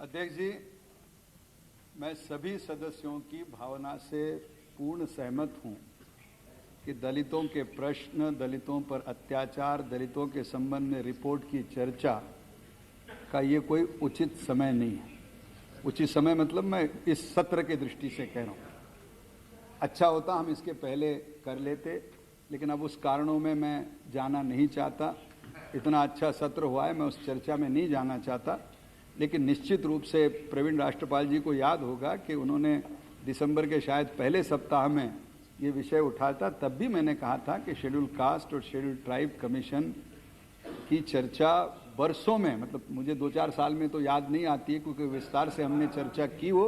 अध्यक्ष जी, मैं सभी सदस्यों की भावना से पूर्ण सहमत हूं कि दलितों के प्रश्न, दलितों पर अत्याचार, दलितों के संबंध में रिपोर्ट की चर्चा का ये कोई उचित समय नहीं है। उचित समय मतलब मैं इस सत्र के दृष्टि से कह रहा हूँ। अच्छा होता हम इसके पहले कर लेते, लेकिन अब उस कारणों में मैं जाना नहीं चाहता। इतना अच्छा सत्र हुआ है, मैं उस चर्चा में नहीं जाना चाहता। लेकिन निश्चित रूप से प्रवीण राष्ट्रपाल जी को याद होगा कि उन्होंने दिसंबर के शायद पहले सप्ताह में ये विषय उठाया था। तब भी मैंने कहा था कि शेड्यूल कास्ट और शेड्यूल ट्राइब कमीशन की चर्चा बरसों में, मतलब मुझे 2-4 साल में तो याद नहीं आती है, क्योंकि विस्तार से हमने चर्चा की हो,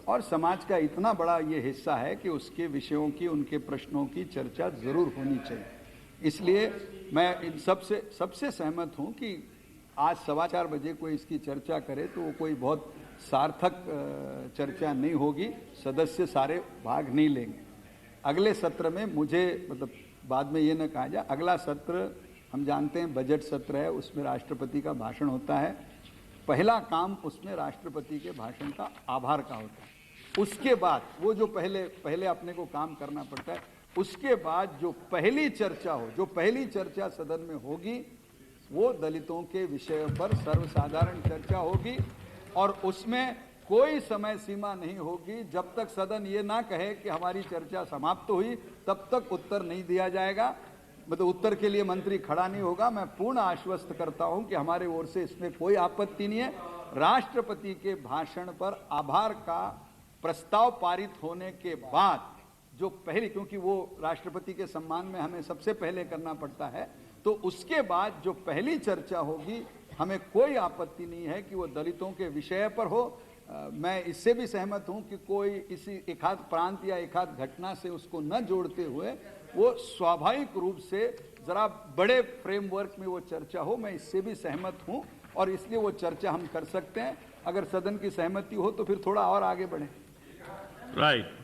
और समाज का इतना बड़ा ये हिस्सा है कि उसके विषयों की, उनके प्रश्नों की चर्चा जरूर होनी चाहिए। इसलिए मैं इन सबसे सहमत हूं कि आज 4:15 बजे कोई इसकी चर्चा करे तो वो कोई बहुत सार्थक चर्चा नहीं होगी, सदस्य सारे भाग नहीं लेंगे। अगले सत्र में मुझे, मतलब बाद में ये न कहा जाए, अगला सत्र हम जानते हैं बजट सत्र है, उसमें राष्ट्रपति का भाषण होता है। पहला काम उसमें राष्ट्रपति के भाषण का आभार का होता है। उसके बाद वो जो पहले अपने को काम करना पड़ता है, उसके बाद जो पहली चर्चा हो, जो पहली चर्चा सदन में होगी, वो दलितों के विषय पर सर्वसाधारण चर्चा होगी, और उसमें कोई समय सीमा नहीं होगी। जब तक सदन ये ना कहे कि हमारी चर्चा समाप्त हुई, तब तक उत्तर नहीं दिया जाएगा। मतलब उत्तर के लिए मंत्री खड़ा नहीं होगा। मैं पूर्ण आश्वस्त करता हूं कि हमारे ओर से इसमें कोई आपत्ति नहीं है। राष्ट्रपति के भाषण पर आभार का प्रस्ताव पारित होने के बाद जो पहली, क्योंकि वो राष्ट्रपति के सम्मान में हमें सबसे पहले करना पड़ता है, तो उसके बाद जो पहली चर्चा होगी, हमें कोई आपत्ति नहीं है कि वो दलितों के विषय पर हो। मैं इससे भी सहमत हूं कि कोई इसी एकाध प्रांत या एकाध घटना से उसको न जोड़ते हुए वो स्वाभाविक रूप से जरा बड़े फ्रेमवर्क में वो चर्चा हो। मैं इससे भी सहमत हूं, और इसलिए वो चर्चा हम कर सकते हैं। अगर सदन की सहमति हो तो फिर थोड़ा और आगे बढ़ें। राइट।